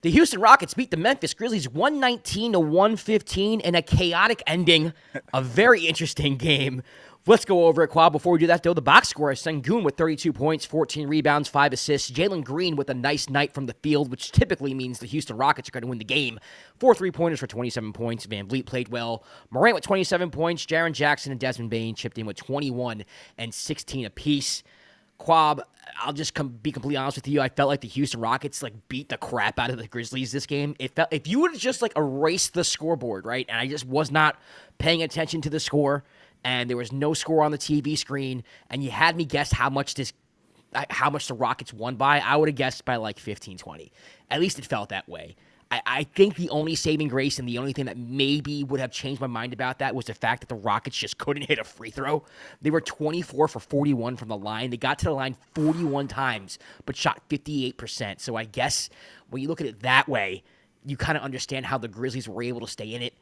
The Houston Rockets beat the Memphis Grizzlies 119-115 in a chaotic ending. A very interesting game. Let's go over it, Kwab. Before we do that, though, the box score is Sengun with 32 points, 14 rebounds, 5 assists. Jalen Green with a nice night from the field, which typically means the Houston Rockets are going to win the game. 4 3-pointers for 27 points. Van Vliet played well. Morant with 27 points. Jaren Jackson and Desmond Bane chipped in with 21 and 16 apiece. Kwab, I'll just be completely honest with you. I felt like the Houston Rockets beat the crap out of the Grizzlies this game. It felt, if you would have just erased the scoreboard, right? And I just was not paying attention to the score, and there was no score on the TV screen, and you had me guess how much the Rockets won by, I would have guessed by 15, 20. At least it felt that way. I think the only saving grace and the only thing that maybe would have changed my mind about that was the fact that the Rockets just couldn't hit a free throw. They were 24 for 41 from the line. They got to the line 41 times, but shot 58%. So I guess when you look at it that way, you kind of understand how the Grizzlies were able to stay in it.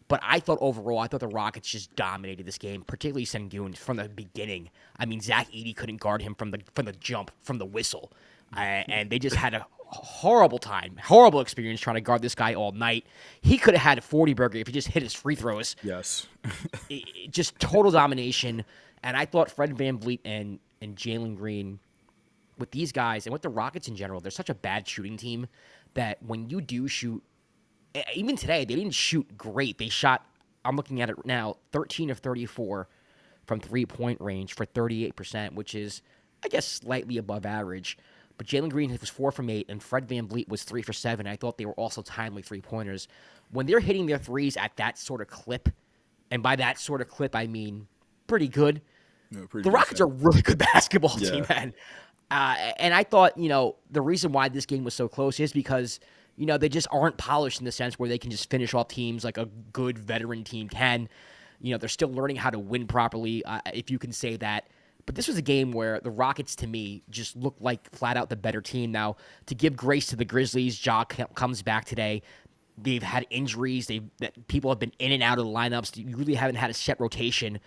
But I thought the Rockets just dominated this game, particularly Sengun from the beginning. I mean, Zach Edey couldn't guard him from the jump, from the whistle. And they just had a horrible experience trying to guard this guy all night. He could have had a 40 burger if he just hit his free throws. Yes. Just total domination. And I thought Fred VanVleet and Jalen Green, with these guys and with the Rockets in general, they're such a bad shooting team that when you do shoot, even today, they didn't shoot great. They shot, I'm looking at it now, 13 of 34 from three-point range for 38%, which is, I guess, slightly above average. But Jalen Green was 4 from 8, and Fred VanVleet was 3 for 7. I thought they were also timely three-pointers. When they're hitting their threes at that sort of clip, and by that sort of clip, I mean pretty good, the Rockets are a really good basketball team, man. And I thought, the reason why this game was so close is because, they just aren't polished in the sense where they can just finish off teams like a good veteran team can. They're still learning how to win properly, if you can say that. But this was a game where the Rockets, to me, just looked like flat out the better team. Now, to give grace to the Grizzlies, Ja comes back today. They've had injuries. People have been in and out of the lineups. You really haven't had a set rotation.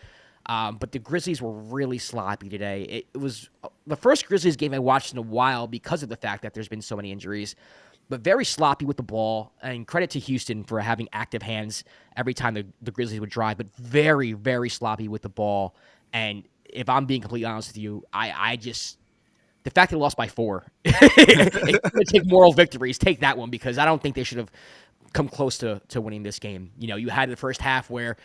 But the Grizzlies were really sloppy today. It was the first Grizzlies game I watched in a while because of the fact that there's been so many injuries. But very sloppy with the ball. And credit to Houston for having active hands every time the Grizzlies would drive. But very, very sloppy with the ball. And if I'm being completely honest with you, I just the fact they lost by 4, it's going to take moral victories. Take that one because I don't think they should have come close to winning this game. You had the first half where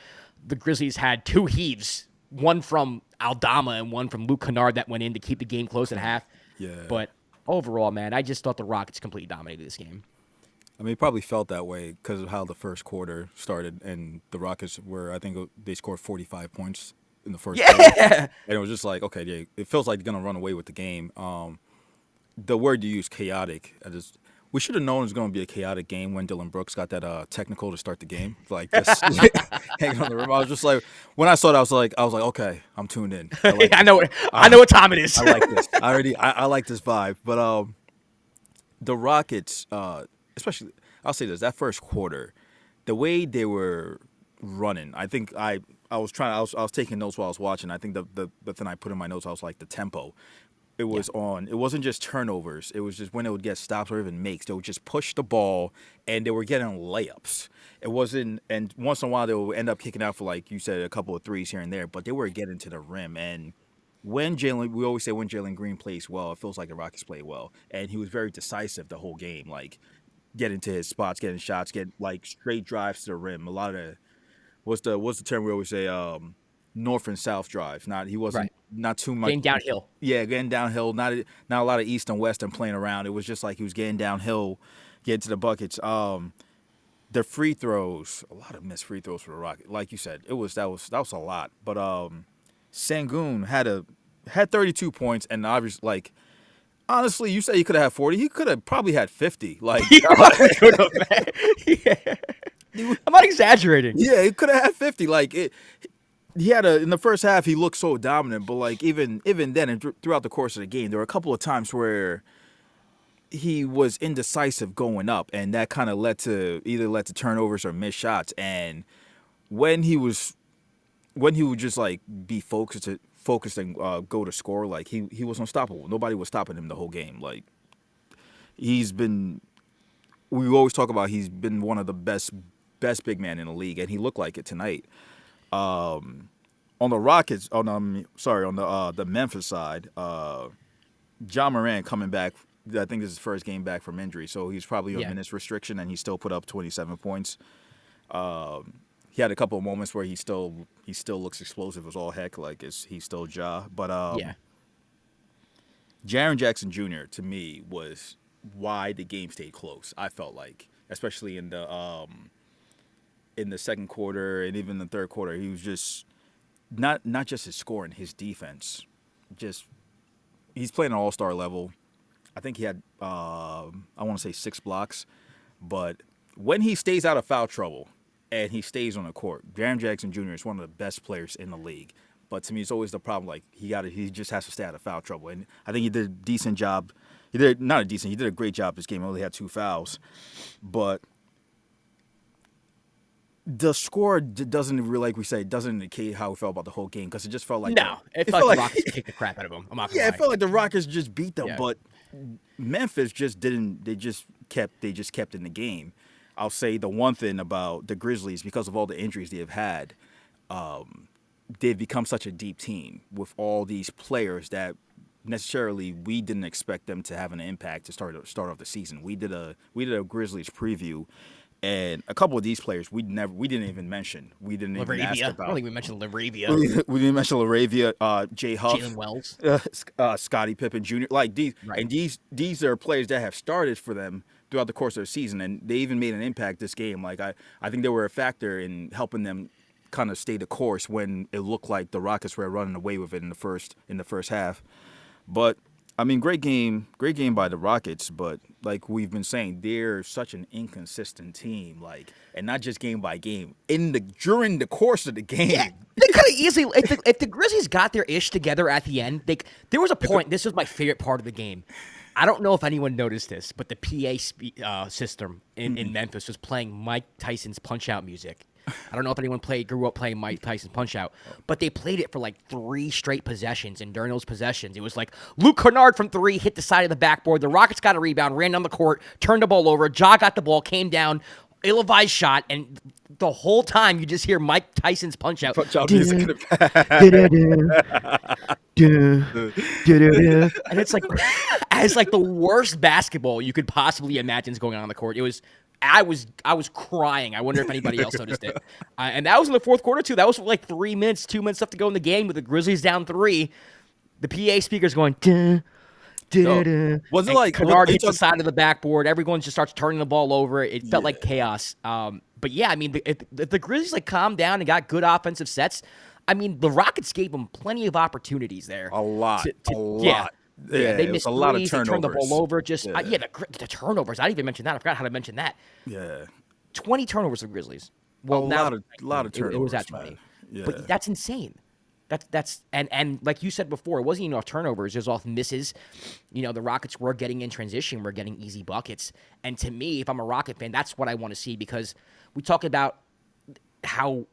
the Grizzlies had 2 heaves, one from Aldama and one from Luke Kennard that went in to keep the game close at half. Yeah. But overall, man, I just thought the Rockets completely dominated this game. I mean, it probably felt that way because of how the first quarter started, and the Rockets I think they scored 45 points in the first quarter. And it was just like, okay, yeah, it feels like they're going to run away with the game. The word you use, chaotic, we should have known it was going to be a chaotic game when Dylan Brooks got that technical to start the game. Just hanging on the rim. I was just like, when I saw it, I was like, okay, I'm tuned in. I know what time it is. I like this. I like this vibe. But the Rockets, especially, I'll say this, that first quarter, the way they were running, I think I was taking notes while I was watching. I think the thing I put in my notes, I was like, the tempo. It was on. It wasn't just turnovers. It was just when it would get stops or even makes. They would just push the ball, and they were getting layups. It wasn't, and once in a while they would end up kicking out for, like you said, a couple of threes here and there. But they were getting to the rim. And we always say when Jalen Green plays well, it feels like the Rockets play well, and he was very decisive the whole game. Getting to his spots, getting shots, getting straight drives to the rim. A lot of what's the term we always say? North and south drive. Not too much. Getting downhill. Yeah, getting downhill. Not a lot of east and west and playing around. It was just like he was getting downhill, getting to the buckets. The free throws, a lot of missed free throws for the Rockets. Like you said, that was a lot. But Sengun had 32 points, and obviously, honestly, you say he could have had 40. He could have probably had 50. I'm not exaggerating. Yeah, he could have had 50. He had in the first half he looked so dominant, but even then and throughout the course of the game, there were a couple of times where he was indecisive going up, and that kind of led to turnovers or missed shots. And when he would just be focused and go to score, he was unstoppable. Nobody was stopping him the whole game. He's been we always talk about he's been one of the best big man in the league, and he looked like it tonight. On the Rockets, on the Memphis side, Ja Morant coming back. I think this is his first game back from injury, so he's probably on minutes restriction, and he still put up 27 points. He had a couple of moments where he still looks explosive as all heck, like he's still Ja. But Jaren Jackson Jr. to me was why the game stayed close. I felt like, especially in the second quarter and even the third quarter, he was just not just his scoring, his defense. Just he's playing an all-star level. I think he had I want to say 6 blocks, but when he stays out of foul trouble and he stays on the court, Jaren Jackson Jr. is one of the best players in the league. But to me, it's always the problem. Like he just has to stay out of foul trouble, and I think he did a decent job. He did a great job this game. He only had 2 fouls, but the score doesn't really, like we say, doesn't indicate how we felt about the whole game, because it just felt like it felt like the Rockets kicked the crap out of them. I'm not gonna lie. It felt like the Rockets just beat them, but Memphis just didn't. They just kept in the game. I'll say the one thing about the Grizzlies, because of all the injuries they have had, they've become such a deep team with all these players that necessarily we didn't expect them to have an impact to start off the season. We did a Grizzlies preview, and a couple of these players we didn't even mention. We didn't even ask about. I don't think we mentioned Laravia. We didn't mention Laravia, Jay Huff, Jalen Wells, Scottie Pippen Jr. Like these, right. And these are players that have started for them throughout the course of the season, and they even made an impact this game. Like I think they were a factor in helping them kind of stay the course when it looked like the Rockets were running away with it in the first half. But I mean, great game by the Rockets. But like we've been saying, they're such an inconsistent team. Like, and not just game by game. During the course of the game, they could have easily. If the Grizzlies got their ish together at the end, there was a point. This was my favorite part of the game. I don't know if anyone noticed this, but the PA system in Memphis was playing Mike Tyson's Punch-Out music. I don't know if anyone grew up playing Mike Tyson's Punch-Out, but they played it for like 3 straight possessions, and during those possessions, it was like Luke Kennard from 3 hit the side of the backboard. The Rockets got a rebound, ran down the court, turned the ball over. Ja got the ball, came down, ill-advised shot, and the whole time you just hear Mike Tyson's Punch-Out. Punch-Out music in the and it's like the worst basketball you could possibly imagine is going on the court. It was. I was crying. I wonder if anybody else noticed it. And that was in the fourth quarter, too. That was like 3 minutes, 2 minutes left to go in the game with the Grizzlies down 3. The PA speaker's going, duh, duh, duh. Was it like Kennard hits the side of the backboard. Everyone just starts turning the ball over. It felt like chaos. But yeah, I mean, if the Grizzlies like calmed down and got good offensive sets, I mean, the Rockets gave them plenty of opportunities there. A lot. Yeah, they missed a lot of threes, turnovers. They turned the ball over. The turnovers. I didn't even mention that. I forgot how to mention that. Yeah. 20 turnovers for the Grizzlies. Well, a lot of turnovers. It was at 20. Yeah. But that's insane. That's and like you said before, it wasn't even off turnovers. It was off misses. You know, the Rockets were getting in transition. We're getting easy buckets. And to me, if I'm a Rocket fan, that's what I want to see, because we talk about how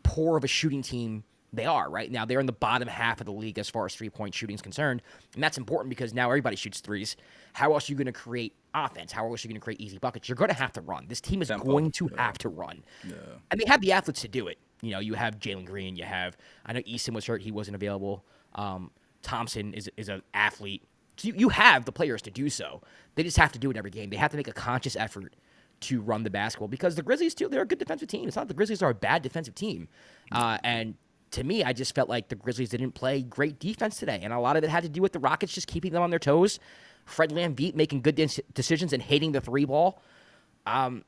poor of a shooting team they are right now. They're in the bottom half of the league as far as 3-point shooting is concerned. And that's important because now everybody shoots threes. How else are you going to create offense? How else are you going to create easy buckets? You're going to have to run. This team is going to have to run. Yeah. And they have the athletes to do it. You know, you have Jalen Green. I know Easton was hurt. He wasn't available. Thompson is an athlete. So you have the players to do so. They just have to do it every game. They have to make a conscious effort to run the basketball, because the Grizzlies, too, they're a good defensive team. It's not the Grizzlies are a bad defensive team. And to me, I just felt like the Grizzlies didn't play great defense today, and a lot of it had to do with the Rockets just keeping them on their toes. Fred VanVleet making good decisions and hating the 3 ball.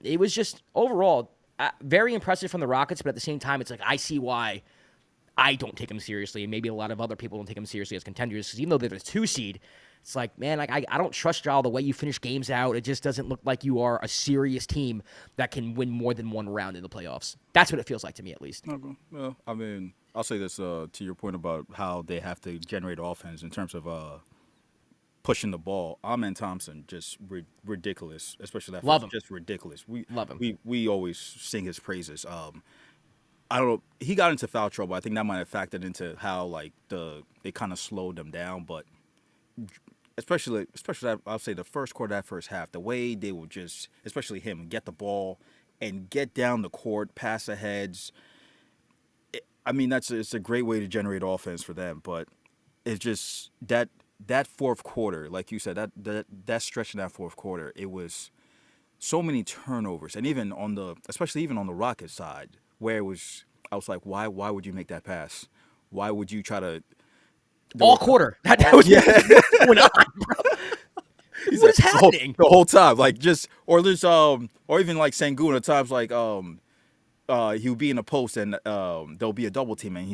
It was just overall very impressive from the Rockets, but at the same time, it's like I see why I don't take them seriously, and maybe a lot of other people don't take them seriously as contenders, because even though they're the 2 seed, it's like, man, like I don't trust y'all the way you finish games out. It just doesn't look like you are a serious team that can win more than one round in the playoffs. That's what it feels like to me, at least. Okay. Well, I mean, I'll say this to your point about how they have to generate offense in terms of pushing the ball. Amen Thompson, just ridiculous, especially that. Love him. Just ridiculous. We love him. We always sing his praises. I don't know. He got into foul trouble. I think that might have factored into how like they kind of slowed them down. But especially I'll say the first quarter, that first half, the way they will just, especially him, get the ball and get down the court, pass aheads. I mean, it's a great way to generate offense for them, but it's just that fourth quarter, like you said, that stretch in that fourth quarter, it was so many turnovers, and especially even on the Rockets side, where I was like, why would you make that pass? Why would you try to all quarter? That was what's going on, bro. What is happening? The whole time, like just or even like Sengun at times, like he would be in a post and there'll be a double team and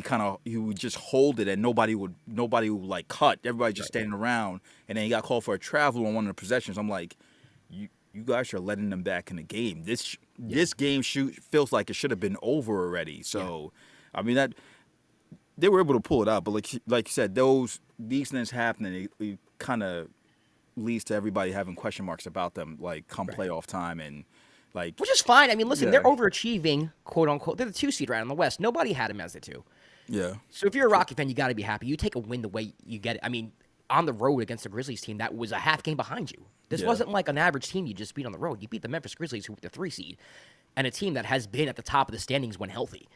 he would just hold it and nobody would like cut. Everybody just standing around, and then he got called for a travel on one of the possessions. I'm like, you guys are letting them back in the game. This game feels like it should have been over already. So, I mean that they were able to pull it out, but like you said, these things happening, it kind of leads to everybody having question marks about them, like come playoff time and. Like, which is fine. I mean, listen, they're overachieving, quote unquote. They're the 2 seed right in the West. Nobody had them as the 2. Yeah. So if you're a Rocket fan, you got to be happy. You take a win the way you get it. I mean, on the road against the Grizzlies team, that was a half game behind you. This wasn't like an average team you just beat on the road. You beat the Memphis Grizzlies, who were the 3 seed, and a team that has been at the top of the standings when healthy.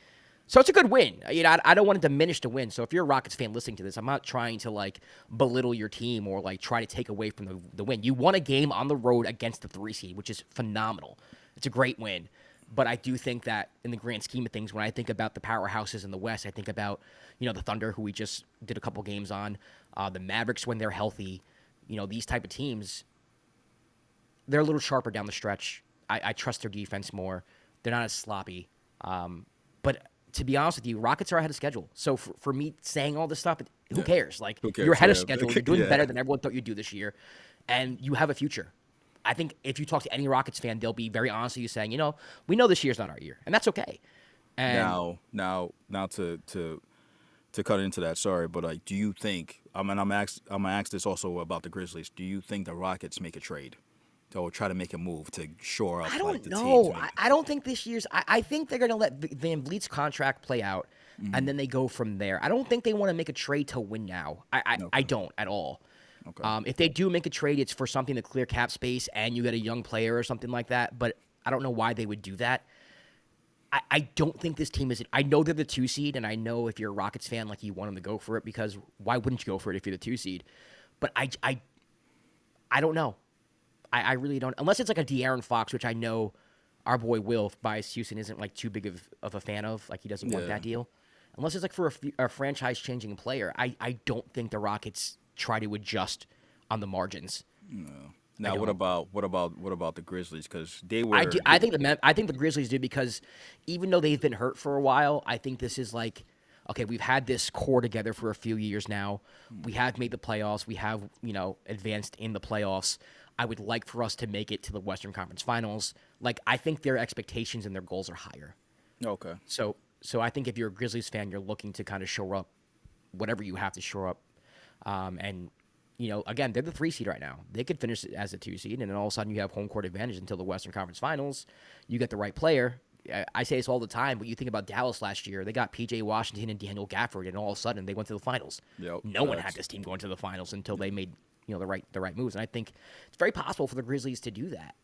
So it's a good win. You know, I don't want to diminish the win. So if you're a Rockets fan listening to this, I'm not trying to like belittle your team or like try to take away from the win. You won a game on the road against the 3 seed, which is phenomenal. It's a great win. But I do think that in the grand scheme of things, when I think about the powerhouses in the West, I think about, the Thunder, who we just did a couple games on, the Mavericks when they're healthy, these type of teams, they're a little sharper down the stretch. I trust their defense more. They're not as sloppy. But to be honest with you, Rockets are ahead of schedule. So for me saying all this stuff, who cares? Like, you're ahead of schedule. You're doing better than everyone thought you'd do this year. And you have a future. I think if you talk to any Rockets fan, they'll be very honest with you saying, we know this year's not our year. And that's okay. And now to cut into that, sorry, but like, do you think, I'm gonna ask this also about the Grizzlies, do you think the Rockets make a trade? Or try to make a move to shore up? I don't know. I don't think this year's. I think they're going to let Van Vliet's contract play out, and then they go from there. I don't think they want to make a trade to win now. I don't at all. Okay. If they do make a trade, it's for something to clear cap space, and you get a young player or something like that. But I don't know why they would do that. I don't think this team is. I know they're the 2 seed, and I know if you're a Rockets fan, like you want them to go for it, because why wouldn't you go for it if you're the 2 seed? But I don't know. I really don't, unless it's like a De'Aaron Fox, which I know our boy Will Bias Houston isn't like too big of a fan of. Like, he doesn't want that deal. Unless it's like for a franchise-changing player, I don't think the Rockets try to adjust on the margins. No. Now, what about the Grizzlies? Because they were. I think the Grizzlies do, because even though they've been hurt for a while, I think this is like, okay, we've had this core together for a few years now. We have made the playoffs. We have advanced in the playoffs. I would like for us to make it to the Western Conference Finals. Like, I think their expectations and their goals are higher. Okay. So I think if you're a Grizzlies fan, you're looking to kind of shore up whatever you have to shore up. And, again, they're the 3 seed right now. They could finish as a 2 seed, and then all of a sudden you have home court advantage until the Western Conference Finals. You get the right player. I say this all the time, but you think about Dallas last year. They got P.J. Washington and Daniel Gafford, and all of a sudden they went to the finals. Yep, no one had this team going to the finals until they made the right moves. And I think it's very possible for the Grizzlies to do that.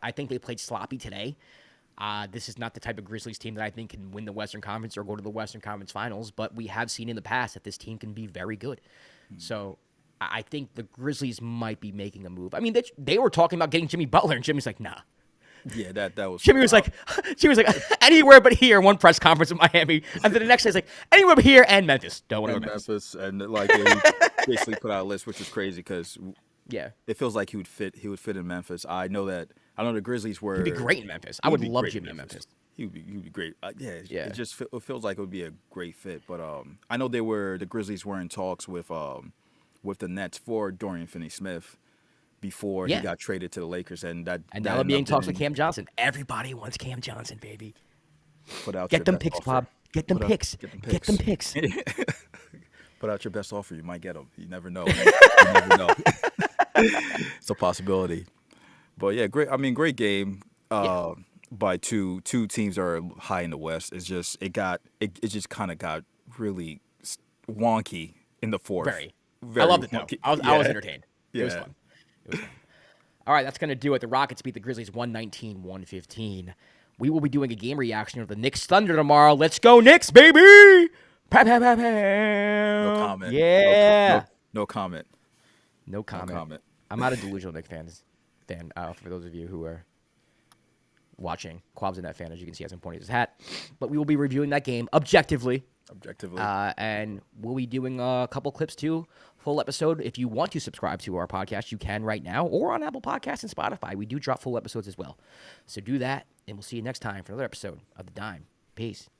I think they played sloppy today. This is not the type of Grizzlies team that I think can win the Western Conference or go to the Western Conference Finals, but we have seen in the past that this team can be very good. So I think the Grizzlies might be making a move. I mean, they were talking about getting Jimmy Butler, and Jimmy's like, nah. Yeah, that was. Jimmy was like, anywhere but here. One press conference in Miami, and then the next day he's like, anywhere but here and Memphis. Don't want to go to Memphis. And like they basically put out a list, which is crazy because it feels like he would fit in Memphis. I know the Grizzlies were. He'd be great in Memphis. I would love Jimmy in Memphis. He would be great. It just feels like it would be a great fit. But I know the Grizzlies were in talks with the Nets for Dorian Finney-Smith before he got traded to the Lakers, and now they're being talks with Cam Johnson. Everybody wants Cam Johnson, baby. Get them picks, Bob. Get them picks. Get them picks. Put out your best offer. You might get them. You never know. You never know. It's a possibility. But yeah, great. I mean, great game. By two teams that are high in the West. It's just it just kind of got really wonky in the fourth. Very. I loved it though. I was entertained. It was Yeah. fun. It was fun. All right, that's going to do it. The Rockets beat the Grizzlies 119-115. We will be doing a game reaction of the Knicks Thunder tomorrow. Let's go Knicks, baby! Pam, pam, pam, pam. No comment. Yeah. No comment. No comment. No comment. I'm not a delusional Knicks fan. For those of you who are watching, Kwab's a net fan, as you can see, has him pointing his hat. But we will be reviewing that game objectively. And we'll be doing a couple clips too. Full episode. If you want to subscribe to our podcast, you can right now, or on Apple Podcasts and Spotify. We do drop full episodes as well. So do that, and we'll see you next time for another episode of The Dime. Peace.